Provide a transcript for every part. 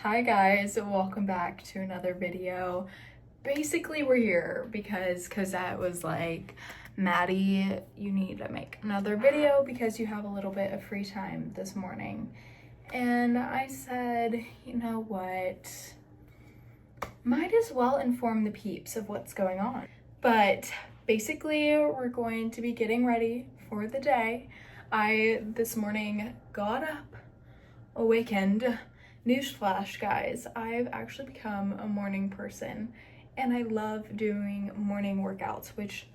Hi guys, welcome back to another video. Basically we're here because Cosette was like, Maddie, you need to make another video because you have a little bit of free time this morning. And I said, you know what, might as well inform the peeps of what's going on. But basically we're going to be getting ready for the day. I this morning got up, awakened. Newsflash, guys, I've actually become a morning person and I love doing morning workouts, which,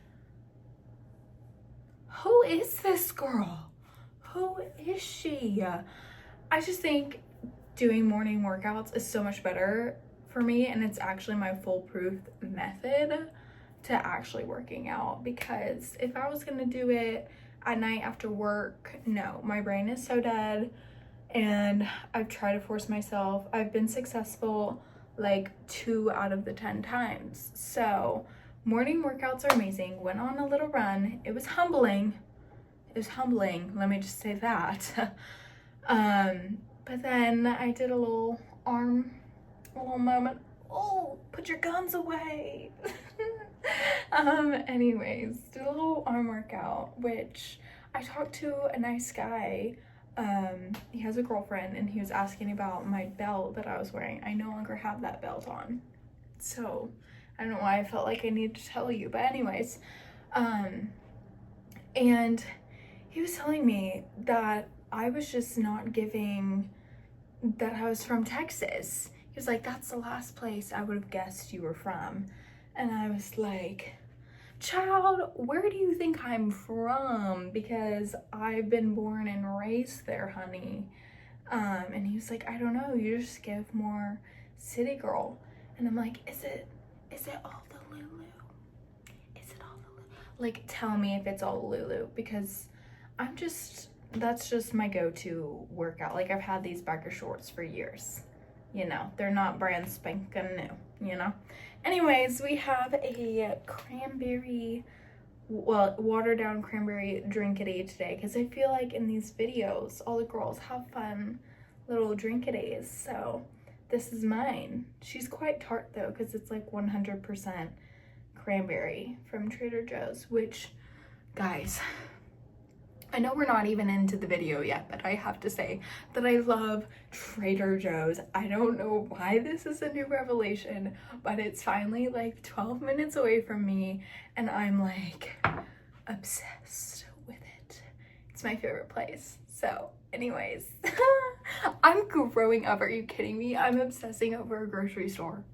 who is this girl? Who is she? I just think doing morning workouts is so much better for me, and it's actually my foolproof method to actually working out, because if I was gonna do it at night after work, no, my brain is so dead. And I've tried to force myself. I've been successful like 2 out of the 10 times. So morning workouts are amazing. Went on a little run. It was humbling. Let me just say that. But then I did a little moment. Oh, put your guns away. Anyways, did a little arm workout, which I talked to a nice guy. He has a girlfriend, and he was asking about my belt that I was wearing. I no longer have that belt on, so I don't know why I felt like I needed to tell you, but anyways, and he was telling me that I was just not giving that I was from Texas. He was like, that's the last place I would have guessed you were from. And I was like, child, where do you think I'm from? Because I've been born and raised there, honey. And he was like, I don't know, you just give more city girl. And I'm like, is it all the Lulu? Is it all the Lulu? Like, tell me if it's all Lulu, because that's just my go-to workout. Like, I've had these biker shorts for years. You know, they're not brand spanking new, you know? Anyways, we have a watered down cranberry drinkity today, because I feel like in these videos, all the girls have fun little drinkities. So this is mine. She's quite tart though, because it's like 100% cranberry from Trader Joe's, which, guys, I know we're not even into the video yet, but I have to say that I love Trader Joe's. I don't know why this is a new revelation, but it's finally like 12 minutes away from me, and I'm like obsessed with it. It's my favorite place. So anyways, I'm growing up. Are you kidding me? I'm obsessing over a grocery store.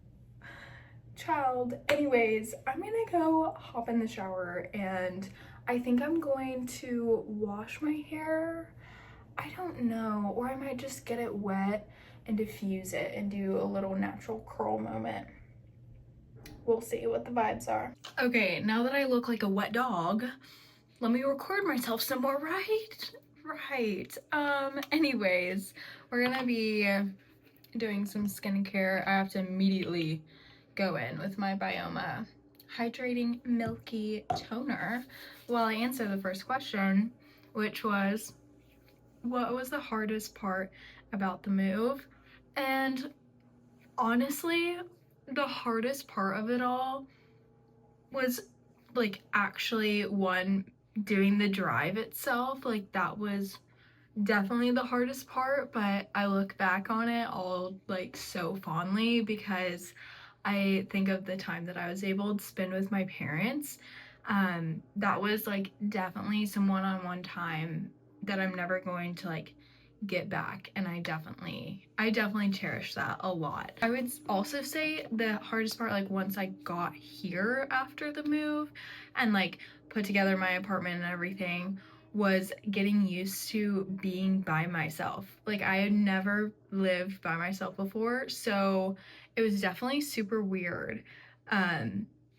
Child. Anyways, I'm gonna go hop in the shower, and I think I'm going to wash my hair. I don't know, or I might just get it wet and diffuse it and do a little natural curl moment. We'll see what the vibes are. Okay, now that I look like a wet dog, let me record myself some more, right? Anyways, we're gonna be doing some skincare. I have to immediately go in with my Bioma Hydrating Milky Toner while I answer the first question, which was, what was the hardest part about the move? And honestly, the hardest part of it all was like actually doing the drive itself. Like, that was definitely the hardest part, but I look back on it all like so fondly, because I think of the time that I was able to spend with my parents. That was like definitely some one-on-one time that I'm never going to like get back, and I definitely cherish that a lot. I would also say the hardest part, like once I got here after the move and like put together my apartment and everything, was getting used to being by myself. Like, I had never lived by myself before, so it was definitely super weird,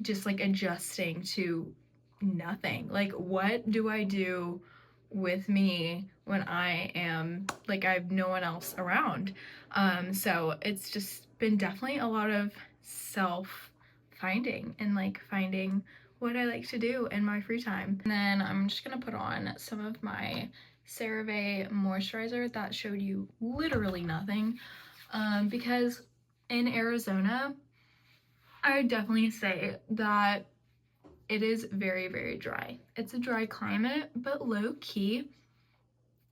just like adjusting to nothing. Like, what do I do with me when I am like, I have no one else around? So it's just been definitely a lot of self finding and like finding what I like to do in my free time. And then I'm just gonna put on some of my CeraVe moisturizer that showed you literally nothing. because in Arizona, I would definitely say that it is very, very dry. It's a dry climate, but low key,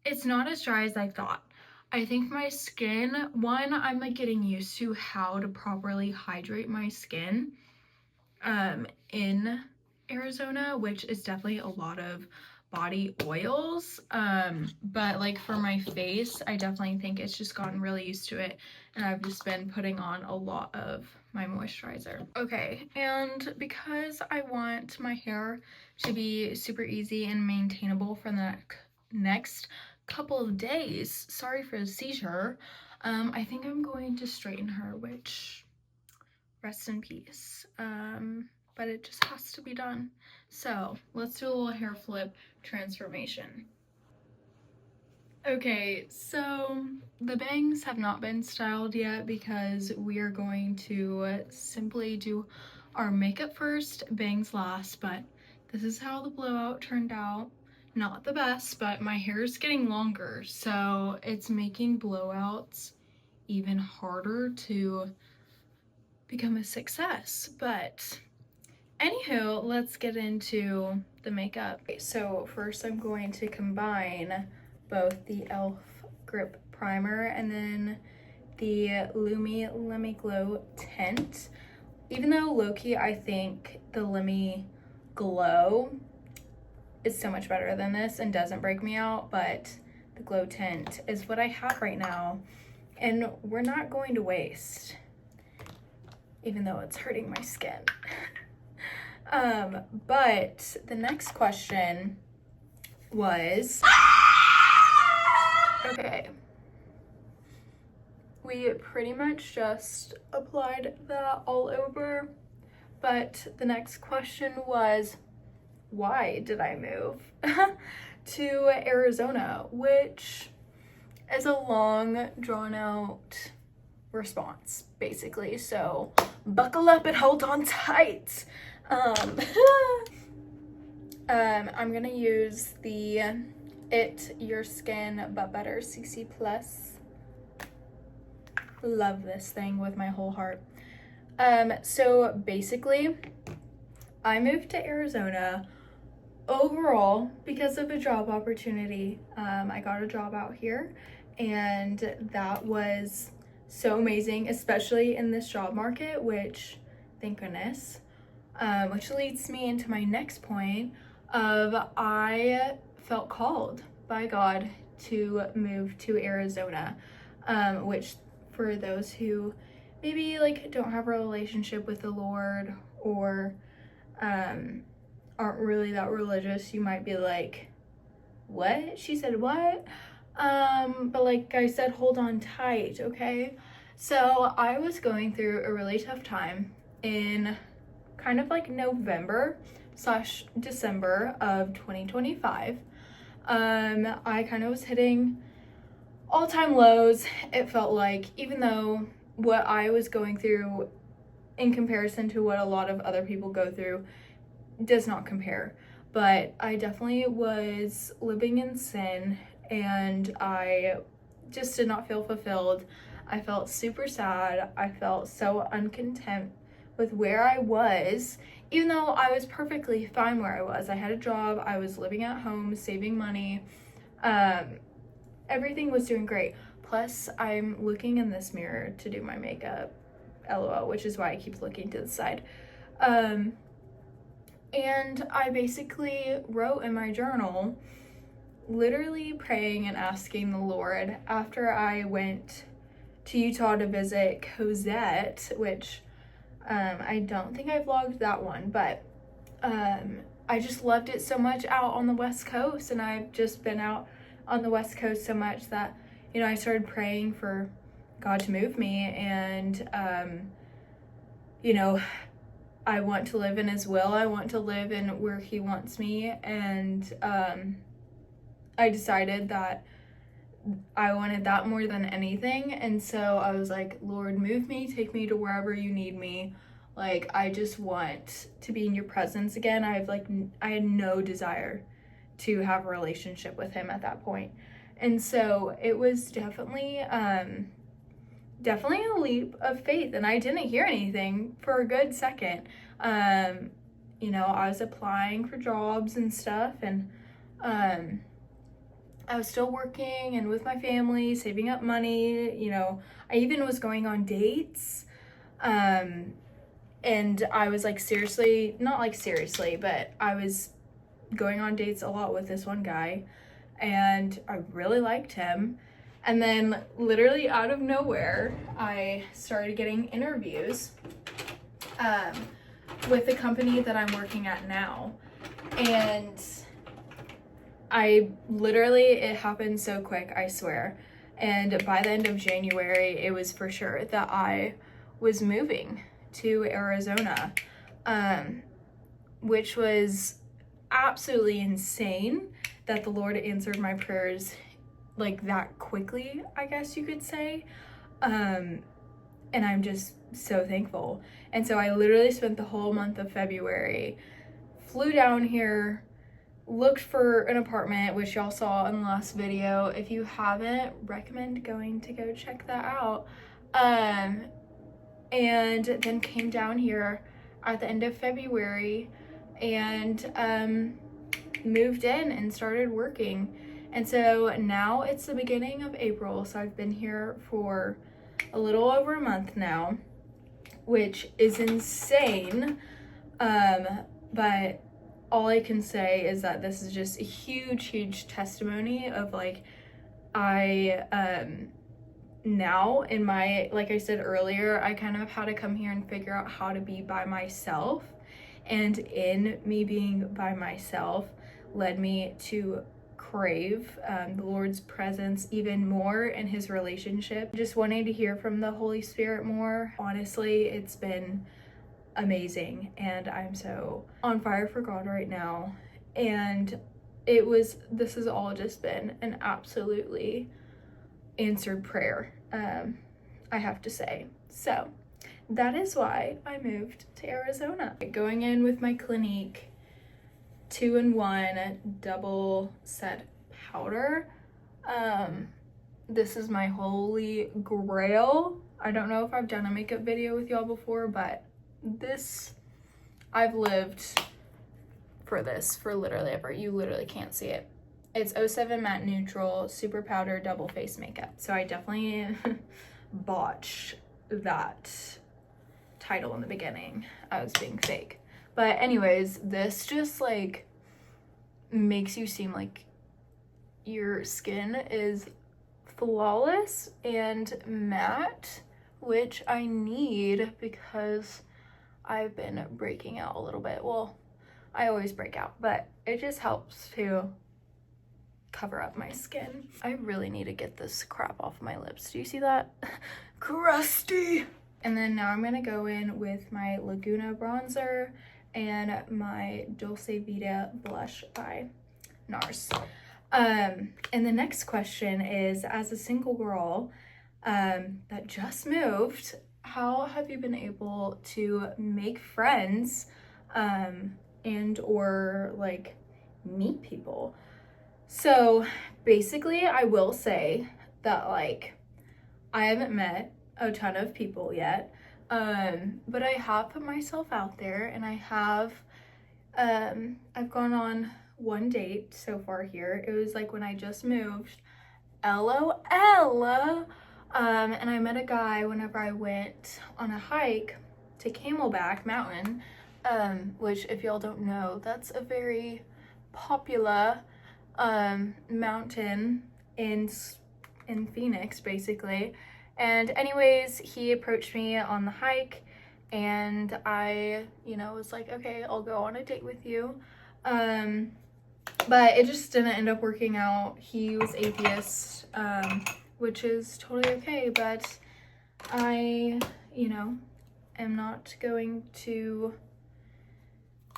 it's not as dry as I thought. I think my skin, one, I'm like getting used to how to properly hydrate my skin in Arizona, which is definitely a lot of body oils, but like for my face, I definitely think it's just gotten really used to it, and I've just been putting on a lot of my moisturizer. Okay, and because I want my hair to be super easy and maintainable for the next couple of days, sorry for the seizure, I think I'm going to straighten her, which rest in peace. But it just has to be done. So let's do a little hair flip transformation. Okay, so the bangs have not been styled yet because we are going to simply do our makeup first, bangs last, but this is how the blowout turned out. Not the best, but my hair is getting longer, so it's making blowouts even harder to become a success. But anywho, let's get into the makeup. So first I'm going to combine both the e.l.f. Grip Primer and then the Lumi Lemme Glow Tint. Even though low-key I think the Lemme Glow is so much better than this and doesn't break me out, but the Glow Tint is what I have right now, and we're not going to waste, even though it's hurting my skin. But the next question was, okay, we pretty much just applied that all over, but the next question was, why did I move to Arizona, which is a long, drawn out response, basically, so buckle up and hold on tight. I'm gonna use the It Your Skin But Better CC Plus. Love this thing with my whole heart. So basically, I moved to Arizona overall because of a job opportunity. I got a job out here, and that was so amazing, especially in this job market, which, thank goodness. Which leads me into my next point of I felt called by God to move to Arizona, which for those who maybe like don't have a relationship with the Lord or aren't really that religious, you might be like, what? She said what? But like I said, hold on tight, okay? So I was going through a really tough time in kind of like November/December of 2025. I kind of was hitting all-time lows. It felt like, even though what I was going through in comparison to what a lot of other people go through does not compare, but I definitely was living in sin, and I just did not feel fulfilled. I felt super sad. I felt so uncontent with where I was, even though I was perfectly fine where I was. I had a job, I was living at home, saving money, everything was doing great. Plus, I'm looking in this mirror to do my makeup, LOL, which is why I keep looking to the side. And I basically wrote in my journal, literally praying and asking the Lord after I went to Utah to visit Cosette, which I don't think I vlogged that one, but I just loved it so much out on the West Coast, and I've just been out on the West Coast so much that, you know, I started praying for God to move me, and you know, I want to live in His will. I want to live in where He wants me, and I decided that I wanted that more than anything. And so I was like, Lord, move me, take me to wherever you need me. Like, I just want to be in your presence again. I had no desire to have a relationship with Him at that point. And so it was definitely definitely a leap of faith, and I didn't hear anything for a good second. You know, I was applying for jobs and stuff, and I was still working and with my family, saving up money. You know, I even was going on dates. And I was like seriously, not like seriously, but I was going on dates a lot with this one guy, and I really liked him. And then literally out of nowhere, I started getting interviews with the company that I'm working at now. And it happened so quick, I swear. And by the end of January, it was for sure that I was moving to Arizona, which was absolutely insane that the Lord answered my prayers like that quickly, I guess you could say. And I'm just so thankful. And so I literally spent the whole month of February, flew down here, looked for an apartment, which y'all saw in the last video. If you haven't, recommend going to go check that out. And then came down here at the end of February and moved in and started working. And so now it's the beginning of April, so I've been here for a little over a month now, which is insane. But all I can say is that this is just a huge testimony of like, now in my, like I said earlier, I kind of had to come here and figure out how to be by myself. And in me being by myself led me to crave the Lord's presence even more in his relationship. Just wanting to hear from the Holy Spirit more. Honestly, it's been amazing, and I'm so on fire for God right now. And this has all just been an absolutely answered prayer, I have to say. So that is why I moved to Arizona. Going in with my Clinique 2-in-1 double set powder. This is my holy grail. I don't know if I've done a makeup video with y'all before, but I've lived for this for literally ever. You literally can't see it. It's 07 Matte Neutral Super Powder Double Face Makeup. So I definitely botched that title in the beginning. I was being fake. But anyways, this just like makes you seem like your skin is flawless and matte, which I need because I've been breaking out a little bit. Well, I always break out, but it just helps to cover up my skin. I really need to get this crap off my lips. Do you see that? Crusty! And then now I'm gonna go in with my Laguna bronzer and my Dulce Vita blush by NARS. And the next question is, as a single girl that just moved, how have you been able to make friends and or like meet people? So basically, I will say that like I haven't met a ton of people yet, but I have put myself out there, and I've gone on one date so far here. It was like when I just moved, LOL. And I met a guy whenever I went on a hike to Camelback Mountain, which if y'all don't know, that's a very popular mountain in Phoenix, basically. And anyways, he approached me on the hike, and I, was like, okay, I'll go on a date with you. But it just didn't end up working out. He was atheist, which is totally okay, but I, am not going to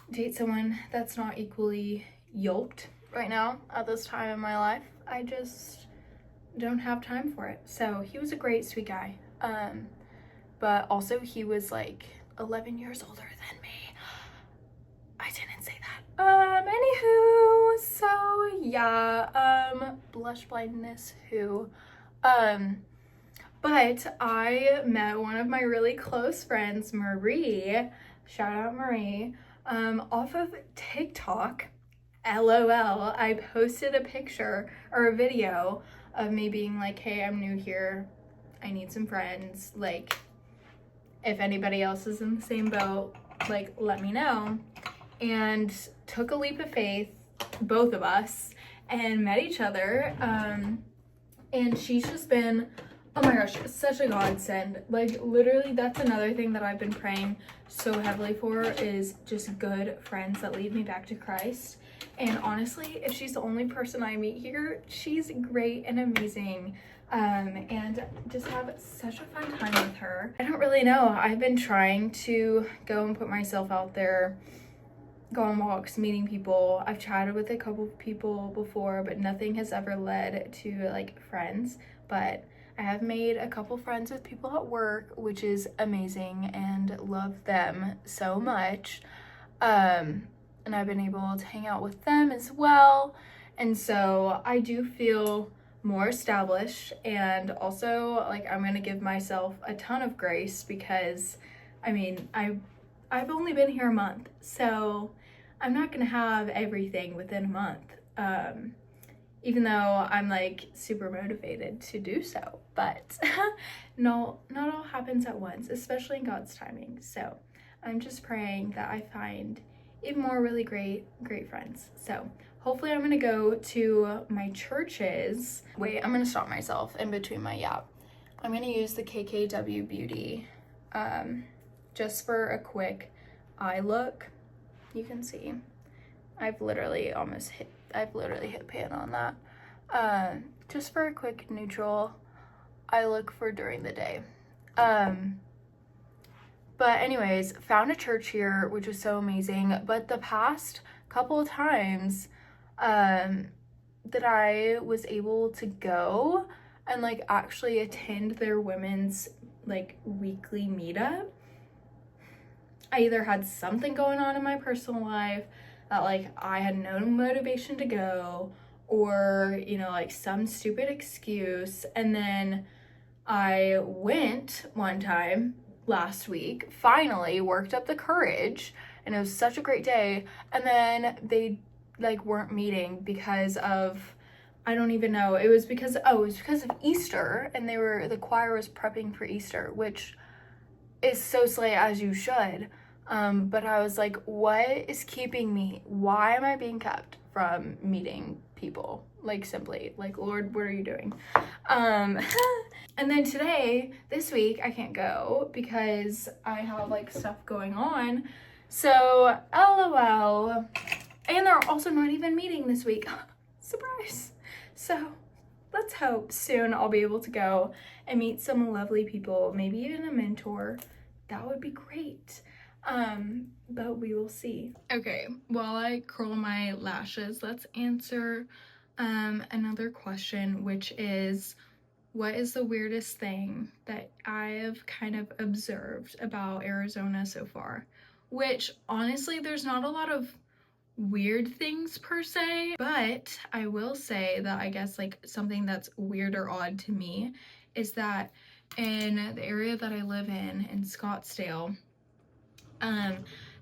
date someone that's not equally yoked right now at this time in my life. I just don't have time for it. So he was a great, sweet guy. But also he was like 11 years older than me. I didn't say that. Anywho, so yeah, blush blindness, But I met one of my really close friends, Marie, shout out Marie, off of TikTok. LOL, I posted a picture or a video of me being like, hey, I'm new here. I need some friends. Like, if anybody else is in the same boat, like, let me know. And took a leap of faith, both of us, and met each other. And she's just been, oh my gosh, such a godsend. Like, literally, that's another thing that I've been praying so heavily for, is just good friends that lead me back to Christ. And honestly, if she's the only person I meet here, she's great and amazing. And just have such a fun time with her. I don't really know. I've been trying to go and put myself out there, go on walks, meeting people. I've chatted with a couple of people before, but nothing has ever led to like friends. But I have made a couple friends with people at work, which is amazing, and love them so much. And I've been able to hang out with them as well. And so I do feel more established, and also like I'm gonna give myself a ton of grace, because I mean I've only been here a month, so I'm not gonna have everything within a month, even though I'm like super motivated to do so. But no, not all happens at once, especially in God's timing. So I'm just praying that I find even more really great friends. So hopefully I'm gonna go to my churches. Wait, I'm gonna stop myself in between my yap. I'm gonna use the KKW Beauty just for a quick eye look. You can see I've literally hit pan on that. Just for a quick neutral eye look for during the day. But anyways, found a church here, which was so amazing. But the past couple of times that I was able to go and like actually attend their women's like weekly meetup, I either had something going on in my personal life that like I had no motivation to go, or you know, like some stupid excuse. And then I went one time last week, finally worked up the courage, and it was such a great day. And then they like weren't meeting because of, I don't even know, it was because of Easter, and the choir was prepping for Easter, which is so slay, as you should. But I was like, what is keeping me? Why am I being kept from meeting people? Like, simply, like, Lord, what are you doing? And then today, this week, I can't go because I have like stuff going on. So, LOL. And they're also not even meeting this week. Surprise. So, let's hope soon I'll be able to go and meet some lovely people, maybe even a mentor. That would be great. But we will see. Okay, while I curl my lashes, let's answer another question, which is, what is the weirdest thing that I have kind of observed about Arizona so far? Which, honestly, there's not a lot of weird things per se, but I will say that I guess like something that's weird or odd to me is that in the area that I live in Scottsdale,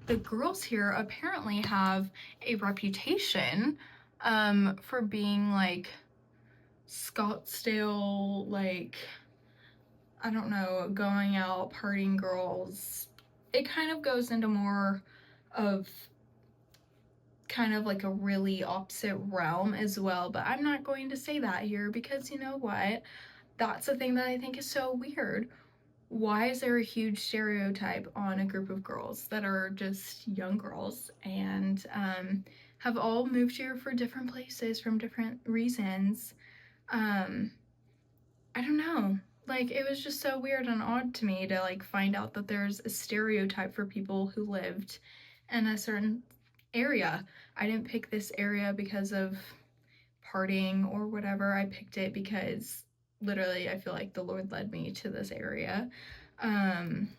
the girls here apparently have a reputation for being like Scottsdale, like, I don't know, going out, partying girls. It kind of goes into more of kind of like a really opposite realm as well, but I'm not going to say that here because you know what? That's the thing that I think is so weird. Why is there a huge stereotype on a group of girls that are just young girls and have all moved here for different places from different reasons? I don't know. Like, it was just so weird and odd to me to like find out that there's a stereotype for people who lived in a certain area. I didn't pick this area because of partying or whatever. I picked it because literally I feel like the Lord led me to this area. And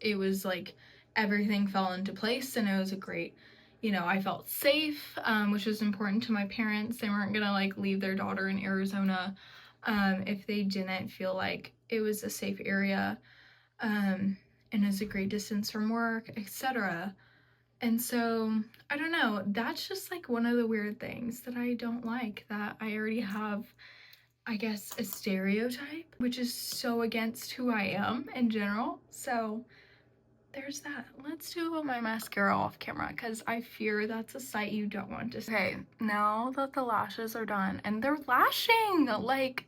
it was like everything fell into place, and it was a great, you know, I felt safe, which was important to my parents. They weren't gonna like leave their daughter in Arizona if they didn't feel like it was a safe area, and is a great distance from work, etc. And so, I don't know, that's just like one of the weird things that I don't like, that I already have, I guess, a stereotype, which is so against who I am in general. So there's that. Let's do my mascara off camera because I fear that's a sight you don't want to see. Okay, now that the lashes are done, and they're lashing, like,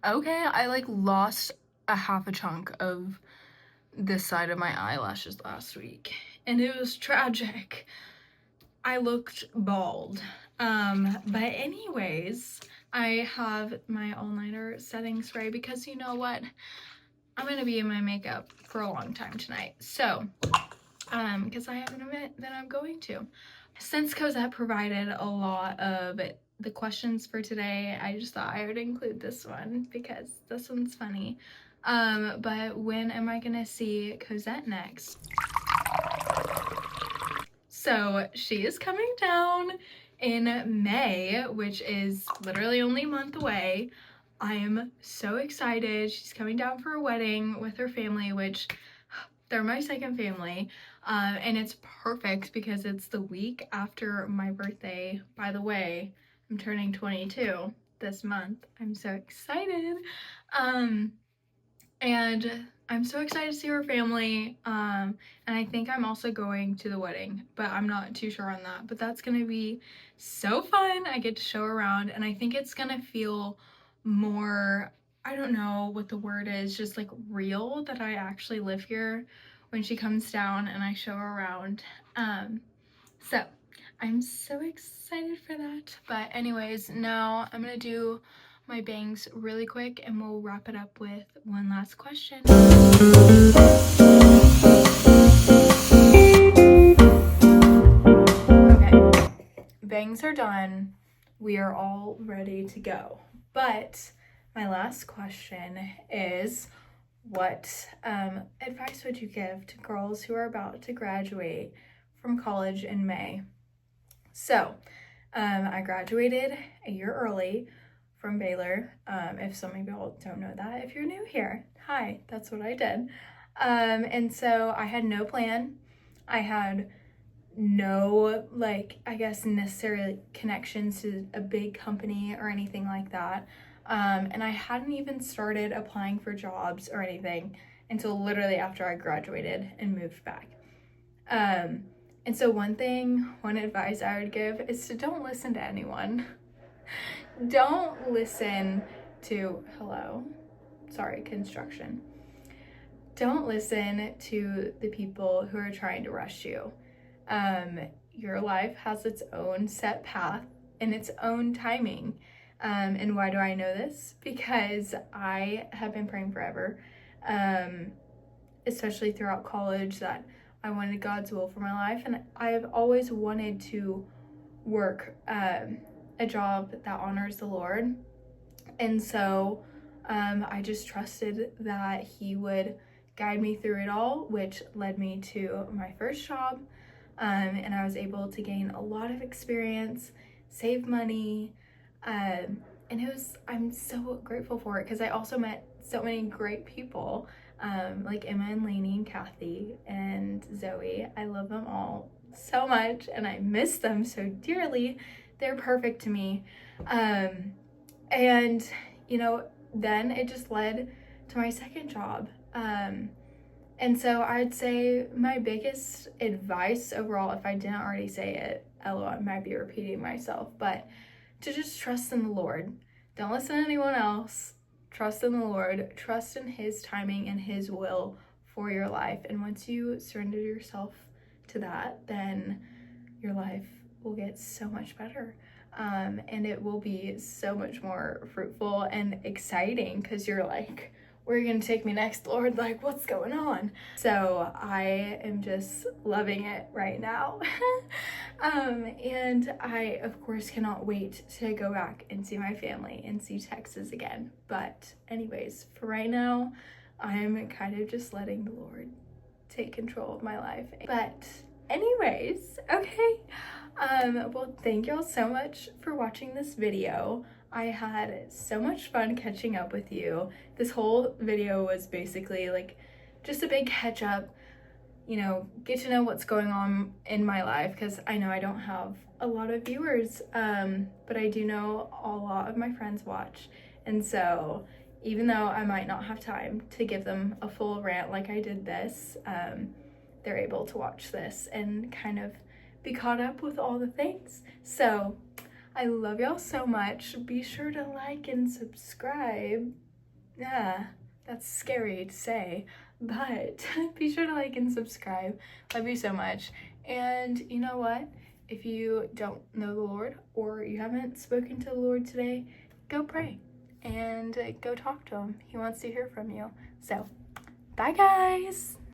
okay, I like lost a half a chunk of this side of my eyelashes last week, and it was tragic. I looked bald. But anyways, I have my all-nighter setting spray because you know what? I'm gonna be in my makeup for a long time tonight. So, because I have an event that I'm going to. Since Cosette provided a lot of the questions for today, I just thought I would include this one because this one's funny. But when am I gonna see Cosette next? So she is coming down in May, which is literally only a month away. I am so excited. She's coming down for a wedding with her family, which they're my second family. And it's perfect because it's the week after my birthday. By the way, I'm turning 22 this month. I'm so excited. And I'm so excited to see her family, and I think I'm also going to the wedding, but I'm not too sure on that. But that's gonna be so fun. I get to show her around, and I think it's gonna feel more, I don't know what the word is, just like real, that I actually live here when she comes down and I show her around. So I'm so excited for that. But anyways, now I'm gonna do my bangs really quick and we'll wrap it up with one last question. Okay, bangs are done. We are all ready to go. But my last question is, what advice would you give to girls who are about to graduate from college in May? So, I graduated a year early from Baylor. If some of y'all don't know that, if you're new here, hi, that's what I did. And so I had no plan. I had no, like, I guess necessarily connections to a big company or anything like that. And I hadn't even started applying for jobs or anything until literally after I graduated and moved back. And so one advice I would give is to don't listen to anyone. Don't listen to, construction. Don't listen to the people who are trying to rush you. Your life has its own set path and its own timing. And why do I know this? Because I have been praying forever, especially throughout college, that I wanted God's will for my life. And I've always wanted to work a job that honors the Lord. And so I just trusted that He would guide me through it all, which led me to my first job. And I was able to gain a lot of experience, save money, and I'm so grateful for it because I also met so many great people, like Emma and Lainey and Kathy and Zoe. I love them all so much and I miss them so dearly. They're perfect to me. And you know, then it just led to my second job. And so I'd say my biggest advice overall, if I didn't already say it, LOL, I might be repeating myself, but to just trust in the Lord. Don't listen to anyone else. Trust in the Lord. Trust in His timing and His will for your life. And once you surrender yourself to that, then your life will get so much better. And it will be so much more fruitful and exciting because you're like, where are you going to take me next, Lord? Like, what's going on? So I am just loving it right now. And I, of course, cannot wait to go back and see my family and see Texas again. But anyways, for right now, I'm kind of just letting the Lord take control of my life. But anyways, okay. Well, thank y'all so much for watching this video. I had so much fun catching up with you. This whole video was basically like just a big catch up, you know, get to know what's going on in my life, because I know I don't have a lot of viewers, but I do know a lot of my friends watch. And so even though I might not have time to give them a full rant like I did this, they're able to watch this and kind of be caught up with all the things. So I love y'all so much. Be sure to like and subscribe. Yeah, that's scary to say, but be sure to like and subscribe. Love you so much. And you know what? If you don't know the Lord, or you haven't spoken to the Lord today, go pray and go talk to him. He wants to hear from you. So, bye guys!